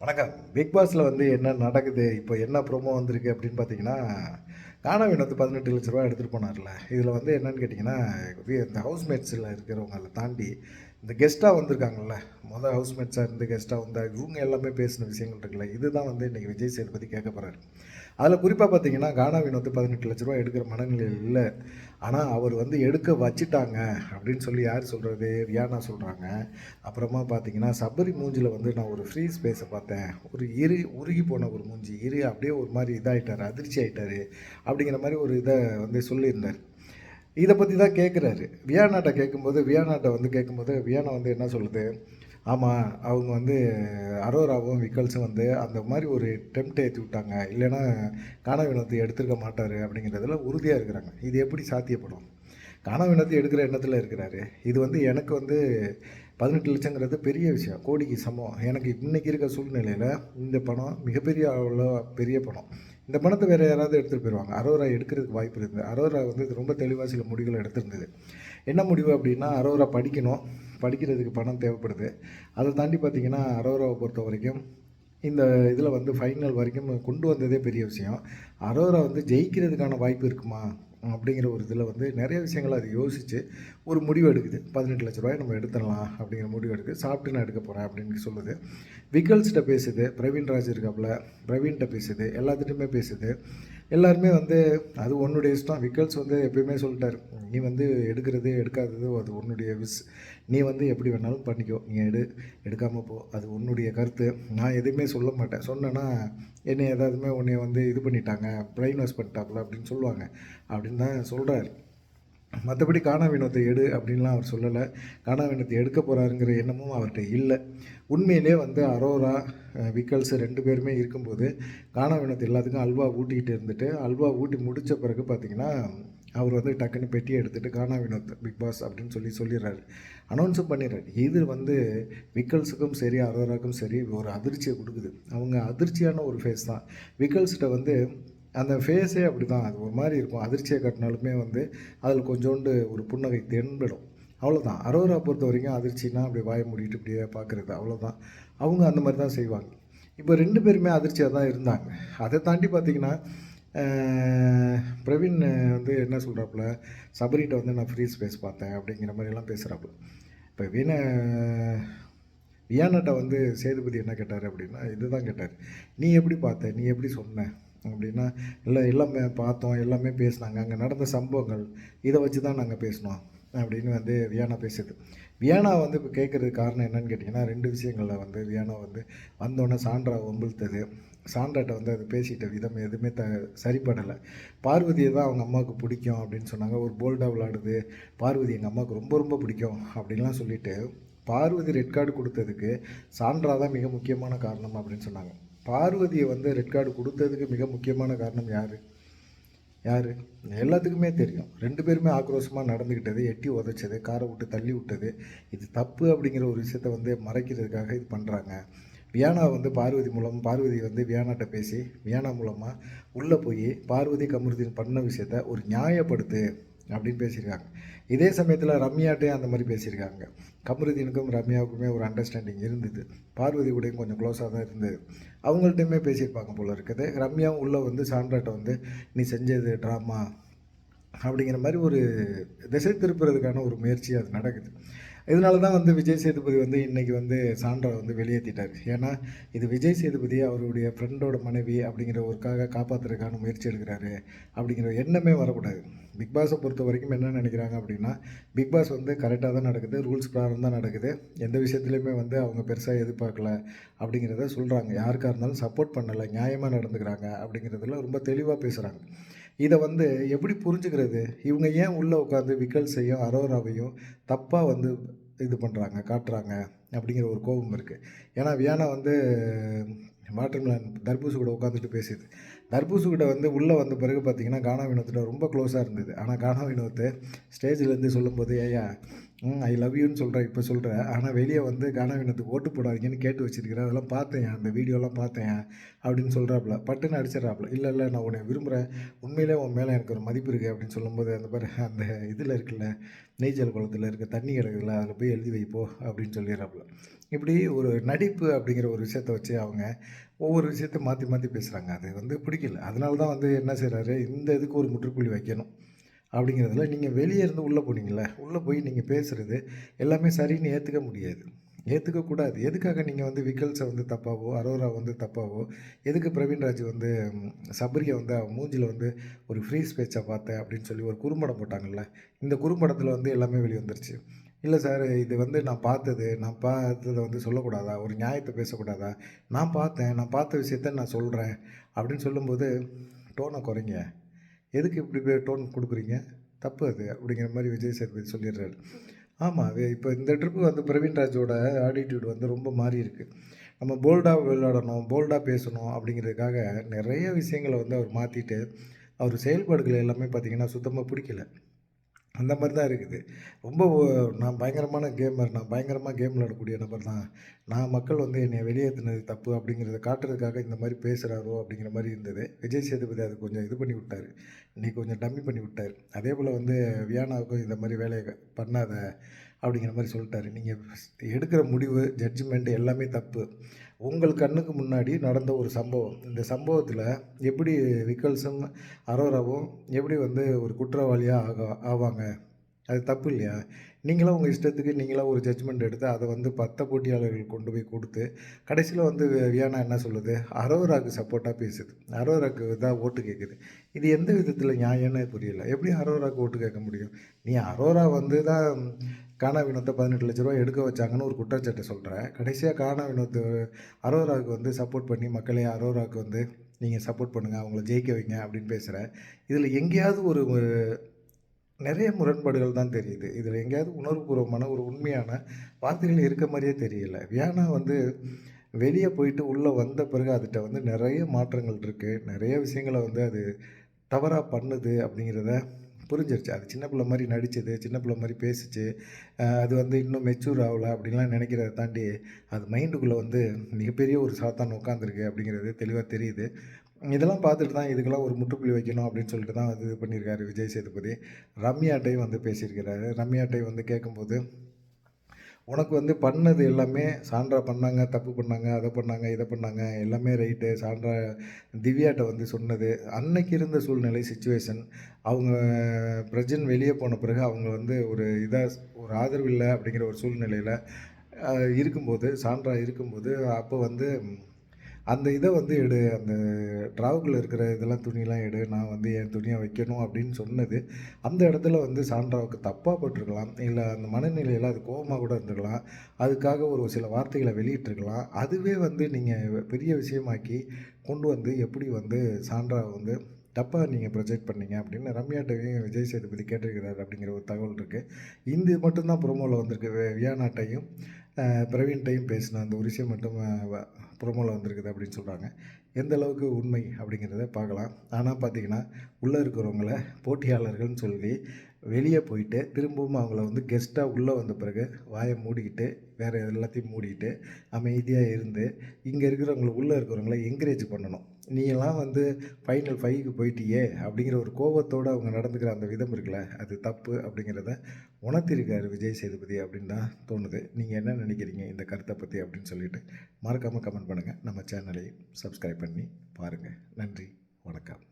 வணக்கம். பிக் பாஸ்ல வந்து என்ன நடக்குது? இப்போ என்ன ப்ரோமோ வந்திருக்கு அப்படின்னு பார்த்தீங்கன்னா, கானா வினோத் 18,00,000 எடுத்துட்டு போனார்ல. இதில வந்து என்னன்னு கேட்டிங்கன்னா, இந்த ஹவுஸ்மேட்ஸ்ல இருக்கிறவங்கள தாண்டி, இந்த கெஸ்ட்டா வந்திருக்காங்கல்ல, ஹவுஸ்மேட்ஸா இருந்து கெஸ்ட்டா வந்த இவங்க எல்லாமே பேசின விஷயங்கள் இருக்குல்ல, இதுதான் வந்து இன்னைக்கு விஜய் சேதுபதி கேட்க போறாரு. அதில குறிப்பா பார்த்தீங்கன்னா, கானா வினோத் 18,00,000 எடுக்கிற மனநிலையில இல்ல. ஆனா, அவர் வந்து எடுக்க வச்சுட்டாங்க அப்படின்னு சொல்லி யார் சொல்றது? ரியானா சொல்றாங்க. அப்புறமா பார்த்தீங்கன்னா, சபரி மூஞ்சில வந்து நான் ஒரு ஃப்ரீ ஸ்பேஸ பார்த்தேன். ஒரு உருகி போன ஒரு மூஞ்சி. அப்படியே ஒரு மாரி இதாயிட்டாரு, அதிர்ச்சி ஆயிட்டாரு. அப்படிங்கிற மாரி ஒரு இத வந்து சொல்லியிருந்தாரு. இத பத்தி தான் கேட்குறாரு. வியானாட்ட வந்து கேட்கும்போது, வியானா வந்து என்ன சொல்லுது? ஆமா, அவங்க வந்து அரோராவும், விக்கல்ஸும் வந்து அந்த மாரி ஒரு ஏத்தி விட்டாங்க. இல்லன்னா, கானா வினோத் எடுத்திருக்க மாட்டாரு அப்படிங்கிறதுல உறுதியா இருக்கிறாங்க. இது எப்படி சாத்தியப்படும்? கானா வினோத் எடுக்கிற எண்ணத்துல இருக்கிறாரு. இது வந்து எனக்கு வந்து 18,00,000ங்கிறது பெரிய விஷயம். கோடிக்கு சமம். எனக்கு இன்னைக்கு இருக்க சூழ்நிலையில இந்த பணம் மிகப்பெரிய அளவுல பெரிய பணம். இந்த பணத்த வேற யாராவது எடுத்துட்டு போயிருவாங்க. அரோரா எடுக்கிறதுக்கு வாய்ப்பு இருந்தது. அரோரா வந்து ரொம்ப தெளிவா சில முடிவுகள எடுத்திருந்தது. என்ன முடிவு அப்படின்னா, அரோரா படிக்கணும். படிக்கிறதுக்கு பணம் தேவைப்படுது. அத தாண்டி பார்த்தீங்கன்னா, அரோராவ பொறுத்தவரைக்கும் இந்த இதில வந்து ஃபைனல் வரைக்கும் கொண்டு வந்ததே பெரிய விஷயம். அரோரா வந்து ஜெயிக்கிறதுக்கான வாய்ப்பு இருக்குமா? அப்படிங்கிற ஒரு இதில வந்து நெறைய விஷயங்கள அது யோசிச்சு ஒரு முடிவு எடுக்குது. ₹18,00,000 நம்ம எடுத்துடலாம் அப்படிங்கிற முடிவு எடுக்குது. சாப்பிட்டு நான் எடுக்க போறேன் அப்படின்னு சொல்லுது. விக்கல்ஸ்ட்ட பேசுது. பிரவீன்ராஜ் இருக்காப்புல. பிரவீன்ட்ட பேசுது. எல்லாத்துட்டயுமே பேசுது. எல்லாருமே வந்து அது உன்னுடைய இஷ்டம். விக்கல்ஸ் வந்து எப்பயுமே சொல்லிட்டாரு. நீ வந்து எடுக்கிறது, எடுக்காதது அது உன்னுடைய நீ வந்து எப்படி வேணாலும் பண்ணிக்கோ. நீ எடுக்காம போ. அது உன்னுடைய கருத்து. நான் எதுவுமே சொல்ல மாட்டேன். சொன்னேன்னா என்னைய உன்னைய வந்து இது பண்ணிட்டாங்க. பிரெயின் வாஷ் பண்ணிட்டாப்புல அப்படின்னு சொல்லுவாங்க. அப்படின்னு தான் சொல்றாரு. மற்றபடி கானா வினோத்தை எடு அப்படின்லாம் அவர் சொல்லலை. கானா வினோத்தை எடுக்க போகிறாருங்கிற எண்ணமும் அவர்கிட்ட இல்லை. உண்மையிலே வந்து அரோரா, விக்கல்ஸ் 2 பேருமே இருக்கும்போது கானா வினோத் எல்லாத்துக்கும் அல்வா ஊட்டிக்கிட்டு இருந்துட்டு, அல்வா ஊட்டி முடித்த பிறகு பார்த்தீங்கன்னா, அவர் வந்து டக்குன்னு பெட்டியை எடுத்துகிட்டு கானா வினோத் பிக் பாஸ் அப்படின்னு சொல்லிடுறாரு. அனௌன்ஸும் பண்ணிடுறாரு. இது வந்து விக்கல்ஸுக்கும் சரி, அரோராவுக்கும் சரி ஒரு அதிர்ச்சியை கொடுக்குது. அவங்க அதிர்ச்சியான ஒரு ஃபேஸ் தான். விக்கல்ஸ்கிட்ட வந்து அந்த ஃபேஸே அப்படிதான். அது ஒரு மாரி இருக்கும். அதிர்ச்சிய காட்டினாலுமே வந்து, அதில கொஞ்சோண்டு ஒரு புன்னகை தென்படும். அவ்வளோதான். அரோரா பொறுத்தவரைக்கும் அதிர்ச்சின்னா, அப்படியே வாய மூடிட்டு இப்படியே பார்க்குறது அவ்வளோதான். அவங்க அந்த மாரி தான் செய்வாங்க. இப்போ 2 பேருமே அதிர்ச்சியா தான் இருந்தாங்க. அத தாண்டி பார்த்தீங்கன்னா, அ பிரவீன் வந்து என்ன சொல்றாப்புல, சபரிட்ட வந்து நான் ஃப்ரீ ஸ்பேஸ் பார்த்தேன் அப்படிங்கிற மாரிலாம் பேசுறாப்புல. இப்ப வியானாட்ட வந்து சேதுபதி என்ன கேட்டாரு அப்படின்னா, இதுதான் கேட்டாரு. "நீ எப்படி பார்த்த? நீ எப்படி சொன்ன?" அப்படின்னா, "இல்ல எல்லாமே பார்த்தோம், எல்லாமே பேசினாங்க. அங்க நடந்த சம்பவங்கள், இத வச்சு தான் நாங்க பேசினோம்." அப்படின்னு வந்து வியானா பேசுது. வியானா வந்து இப்ப கேட்கறதுக்கு காரணம் என்னன்னு கேட்டீங்கன்னா, 2 விஷயங்கள்ல வந்து வியானா வந்து வந்தோனே சாண்ட்ரா வம்பிழுத்தது. சாண்ட்ராட்ட வந்து அது பேசிட்ட விதம் எதுவுமே சரிப்படல. பார்வதிய தான் அவங்க அம்மாவுக்கு பிடிக்கும் அப்படின்னு சொன்னாங்க. ஒரு போல்டா விளையாடுது. பார்வதி எங்க அம்மாவுக்கு ரொம்ப ரொம்ப பிடிக்கும் அப்படின்லாம் சொல்லிட்டு, பார்வதி ரெட் கார்டு குடுத்ததுக்கு சாண்ட்ரா தான் மிக முக்கியமான காரணம் அப்படின்னு சொன்னாங்க. பார்வதிய வந்து ரெட் கார்டு குடுத்ததுக்கு மிக முக்கியமான காரணம் யாரு? யாரு? எல்லாத்துக்குமே தெரியும். 2 பேருமே ஆக்ரோஷமா நடந்துக்கிட்டது, எட்டி உதைச்சது, கார விட்டு தள்ளி விட்டது. இது தப்பு அப்படிங்கிற ஒரு விஷயத்த வந்து மறைக்கிறதுக்காக இது பண்றாங்க. வியானா வந்து பார்வதி வந்து வியானாட்ட பேசி, வியானா மூலமா உள்ள போயி பார்வதி, கமருதீன் பண்ண விஷயத்த ஒரு நியாயப்படுத்து அப்படின்னு பேசியிருக்காங்க. இதே சமயத்தில ரம்யாட்டயும் அந்த மாரி பேசியிருக்காங்க. கமருதீனுக்கும் ரம்யாவுக்குமே ஒரு அண்டர்ஸ்டாண்டிங் இருந்தது. பார்வதி கூடயும் கொஞ்சம் க்ளோஸா தான் இருந்தது. அவங்கள்ட்டயுமே பேசியிருப்பாங்க போல இருக்குது. ரம்யாவும் உள்ள வந்து சாண்ட்ராட்ட வந்து, "நீ செஞ்சது ட்ராமா" அப்படிங்கிற மாரி ஒரு திசை திருப்புறதுக்கான ஒரு முயற்சி அது நடக்குது. இதனால தான் வந்து விஜய் சேதுபதி வந்து இன்னைக்கு வந்து சாண்ட்ரா வந்து வெளியேத்திட்டாரு. ஏன்னா, இது விஜய் சேதுபதி அவருடைய ஃப்ரெண்டோட மனைவி அப்படிங்கிற ஒருக்காக காப்பாத்துறதுக்கான முயற்சி எடுக்கிறாரு அப்படிங்கிற எண்ணமே வரக்கூடாது. பிக் பாஸை பொறுத்தவரைக்கும் என்ன நினைக்கிறாங்க அப்படின்னா, பிக் பாஸ் வந்து கரெக்ட்டா தான் நடக்குது. ரூல்ஸ் பிரகாரம் தான் நடக்குது. எந்த விஷயத்துலயுமே வந்து அவங்க பெருசா எதிர்பார்க்கல அப்படிங்கிறத சொல்றாங்க. யாருக்கா இருந்தாலும் சப்போர்ட் பண்ணல, நியாயமா நடந்துக்கிறாங்க அப்படிங்கிறதுல ரொம்ப தெளிவா பேசுறாங்க. இத வந்து எப்படி புரிஞ்சுக்கிறது? இவங்க ஏன் உள்ள உட்காந்து விக்கல்ஸையும், அரோராவையும் தப்பா வந்து இது பண்றாங்க, காட்டுறாங்க அப்படிங்கிற ஒரு கோபம் இருக்கு. ஏன்னா வியானா வந்து வாட்டர்மெலன் தர்பூசு கூட உட்காந்துட்டு பேசுது. தர்பூசு கூட வந்து உள்ள வந்த பிறகு பார்த்தீங்கன்னா, கானா வினோத்திட்ட ரொம்ப க்ளோஸா இருந்தது. ஆனா கானா வினோத் ஸ்டேஜ்லேருந்து சொல்லும்போது, "ஏய்யா ஐ லவ் யூன்னு சொல்ற, இப்ப சொல்ற. ஆனா வெளிய வந்து கானா வினோத்துக்கு ஓட்டு போடாதீங்கன்னு கேட்டு வச்சிருக்கிற. அதெல்லாம் பார்த்தேன்யா, அந்த வீடியோலாம் பார்த்தேன்யா" அப்படின்னு சொல்றாப்புல. பட்டுன்னு அடிச்சிடுறாப்புல. "இல்ல, இல்ல நான் உன்னைய விரும்புறேன். உண்மையிலே உன் மேல எனக்கு ஒரு மதிப்பு இருக்கு" அப்படின்னு சொல்லும்போது, அந்த பாரு அந்த இதுல இருக்குல்ல, நீச்சல் குளத்துல இருக்க தண்ணி கிடக்குதுல்ல, அதில போய் எழுதி வை போ அப்படின்னு சொல்லிடுறாப்புல. இப்படி ஒரு நடிப்பு அப்படிங்கிற ஒரு விஷயத்த வச்சு அவங்க ஒவ்வொரு விஷயத்த மாற்றி மாற்றி பேசுகிறாங்க. அது வந்து பிடிக்கல. அதனால தான் வந்து என்ன செய்றாரு, இந்த இதுக்கு ஒரு முற்றுப்புள்ளி வைக்கணும் அப்படிங்கிறதுல நீங்கள் வெளியே இருந்து உள்ளே போனீங்கல்ல, உள்ளே போய் நீங்கள் பேசுகிறது எல்லாமே சரின்னு ஏற்றுக்க முடியாது. ஏத்துக்கக்கூடாது. எதுக்காக நீங்க வந்து விக்கல்ஸ வந்து தப்பாவோ, அரோரா வந்து தப்பாவோ, எதுக்கு பிரவீன்ராஜ் வந்து சபரிய வந்து அவன் மூஞ்சில வந்து ஒரு ஃப்ரீ ஸ்பீச்சா பார்த்தேன் அப்படின்னு சொல்லி ஒரு குறும்படம் போட்டாங்கல்ல. இந்த குறும்படத்தில வந்து எல்லாமே வெளிய வந்துருச்சு. இல்ல சார் இது வந்து நான் பார்த்தத வந்து சொல்லக்கூடாதா? ஒரு நியாயத்த பேசக்கூடாதா? நான் பார்த்த விஷயத்த நான் சொல்றேன் அப்படின்னு சொல்லும்போது, டோன குறைங்க. எதுக்கு இப்படி டோன் குடுக்குறீங்க? தப்பு அது அப்படிங்கிற மாரி விஜய் சேதுபதி சொல்லிடுறாரு. ஆமா. அது இப்ப இந்த ட்ரிப்பு வந்து பிரவீன்ராஜோட ஆட்டிட்யூட் வந்து ரொம்ப மாறியிருக்கு. நம்ம போல்டா விளையாடணும், போல்டா பேசணும் அப்படிங்கிறதுக்காக நெறைய விஷயங்கள வந்து அவர் மாத்திட்டு, அவர் செயல்பாடுகள் எல்லாமே பார்த்தீங்கன்னா, சுத்தமா புடிக்கல. அந்த மாரி தான் இருக்குது. ரொம்ப நான் பயங்கரமான கேமர். நான் பயங்கரமா கேம் விளையாடக்கூடிய நபர் தான். மக்கள் வந்து என்னைய வெளியேத்துனது தப்பு அப்படிங்கிறத காட்டுறதுக்காக இந்த மாரி பேசுறாரோ அப்படிங்கிற மாரி இருந்தது. விஜய் சேதுபதி அது கொஞ்சம் இது பண்ணி விட்டாரு. இன்னைக்கு கொஞ்சம் டம்மி பண்ணி விட்டாரு. அதேபோல வந்து வியானாவுக்கும் இந்த மாரி வேலைய பண்ணாத அப்படிங்கிற மாரி சொல்ட்டாரு. நீங்க எடுக்கிற முடிவு, ஜட்ஜ்மெண்ட் எல்லாமே தப்பு. உங்கள் கண்ணுக்கு முன்னாடி நடந்த ஒரு சம்பவம். இந்த சம்பவத்தில எப்படி விக்கல்ஸும், அரோராவும் எப்படி வந்து ஒரு குற்றவாளியா ஆவாங்க? அது தப்பு இல்லையா? நீங்களா உங்க இஷ்டத்துக்கு நீங்களா ஒரு ஜட்ஜ்மெண்ட் எடுத்து, அத வந்து 10 போட்டியாளர்களுக்கு கொண்டு போய் குடுத்து, கடைசில வந்து வியானா என்ன சொல்லுது? அரோராக்கு சப்போர்ட்டா பேசுது. அரோராக்கு தான் ஓட்டு கேட்குது. இது எந்த விதத்தில நியாயம்னே புரியல. எப்படி அரோராக்கு ஓட்டு கேட்க முடியும்? நீ அரோரா வந்து தான் கானா வினோத்த ரூ. 18,00,000 எடுக்க வச்சாங்கன்னு ஒரு குற்றச்சாட்டு சொல்ற. கடைசியா கானா வினோத் அரோராவுக்கு வந்து சப்போர்ட் பண்ணி, மக்களே அரோராவுக்கு வந்து நீங்க சப்போர்ட் பண்ணுங்க. அவங்கள ஜெயிக்க வைங்க அப்படின்னு பேசுற. இதில எங்கேயாவது ஒரு நெறைய முரண்பாடுகள் தான் தெரியுது. இதில எங்கேயாவது உணர்வுபூர்வமான ஒரு உண்மையான வார்த்தைகள் இருக்க மாரியே தெரியல. வியானா வந்து வெளிய போயிட்டு உள்ள வந்த பிறகு அதுட்ட வந்து நெறைய மாற்றங்கள் இருக்கு. நெறைய விஷயங்கள வந்து அது தவறா பண்ணுது அப்படிங்கிறத புரிஞ்சிருச்சு. அது சின்ன பிள்ளை மாரி நடிச்சது, சின்ன பிள்ளை மாரி பேசுச்சு. அது வந்து இன்னும் மெச்சூர் ஆவல அப்படின்லாம் நெனைக்கிறத தாண்டி, அது மைண்டுக்குள்ள வந்து மிகப்பெரிய ஒரு சாத்தான் உட்காந்துருக்கு அப்படிங்கிறது தெளிவா தெரியுது. இதெல்லாம் பார்த்துட்டு தான் இதுக்கெல்லாம் ஒரு முற்றுப்புள்ளி வைக்கணும் அப்படின்னு சொல்லிட்டு தான் வந்து இது பண்ணியிருக்காரு விஜய் சேதுபதி. ரம்யாட்டயும் வந்து பேசியிருக்கிறாரு. ரம்யாட்டயும் வந்து கேட்கும்போது, "உனக்கு வந்து பண்ணது எல்லாமே சாண்ட்ரா பண்ணாங்க, தப்பு பண்ணாங்க, அத பண்ணாங்க, இத பண்ணாங்க. எல்லாமே ரைட்டு. சாண்ட்ரா திவ்யாட்ட வந்து சொன்னது, அன்னைக்கு இருந்த சூழ்நிலை, சிச்சுவேஷன். அவங்க பிரஜின் வெளிய போன பிறகு அவங்க வந்து ஒரு ஆதரவு இல்ல அப்படிங்கிற ஒரு சூழ்நிலையில அ இருக்கும்போது, சாண்ட்ரா இருக்கும்போது, அப்போ வந்து அந்த இத வந்து எடு. அந்த ட்ராவுக்குள்ள இருக்கிற இதெல்லாம் துணியெல்லாம் எடு. நான் வந்து என் துணிய வைக்கணும் அப்படின்னு சொன்னது, அந்த இடத்துல வந்து சாண்ட்ராவுக்கு தப்பா பட்டுருக்கலாம். இல்ல அந்த மனநிலையில அது கோவமா கூட இருந்திருக்கலாம். அதுக்காக ஒரு சில வார்த்தைகள வெளியிட்டிருக்கலாம். அதுவே வந்து நீங்க பெரிய விஷயமாக்கி கொண்டு வந்து எப்படி வந்து சாண்ட்ராவ வந்து தப்பா நீங்க ப்ரொஜெக்ட் பண்ணீங்க அப்படின்னு ரம்யாட்டயும் விஜய் சேதுபதி கேட்டிருக்கிறாரு அப்படிங்கிற ஒரு தகவல் இருக்கு. இது மட்டும் தான் ப்ரோமோல வந்திருக்கு. வியானாட்டயும் பிரவீன்ட்டயும் பேசின அந்த ஒரு விஷயம் மட்டும் ப்ரோமோல வந்திருக்குது அப்படின்னு சொல்கிறாங்க. எந்த அளவுக்கு உண்மை அப்படிங்கிறத பார்க்கலாம். ஆனா பார்த்தீங்கன்னா, உள்ளே இருக்கிறவங்கள போட்டியாளர்கள்னு சொல்லி வெளியே போயிட்டு, திரும்பவும் அவங்கள வந்து கெஸ்ட்டா உள்ளே வந்த பிறகு வாய மூடிக்கிட்டு, வேற எல்லாத்தையும் மூடிக்கிட்டு, அமைதியா இருந்து, இங்க இருக்கிறவங்கள உள்ளே இருக்கிறவங்கள என்கரேஜ் பண்ணணும். "நீயெல்லாம் வந்து ஃபைனல் 5க்கு போயிட்டியே!" அப்படிங்கிற ஒரு கோவத்தோட அவங்க நடந்துக்கிற அந்த விதம் இருக்குல்ல, அது தப்பு அப்படிங்கிறத உணர்த்தியிருக்காரு விஜய் சேதுபதி அப்படின்னு தான் தோணுது. நீங்க என்ன நினைக்கிறீங்க இந்த கருத்த பத்தி அப்படின்னு சொல்லிட்டு, மறக்காம கமெண்ட் பண்ணுங்க. நம்ம சேனலையும் சப்ஸ்கிரைப் பண்ணி பாருங்க. நன்றி, வணக்கம்.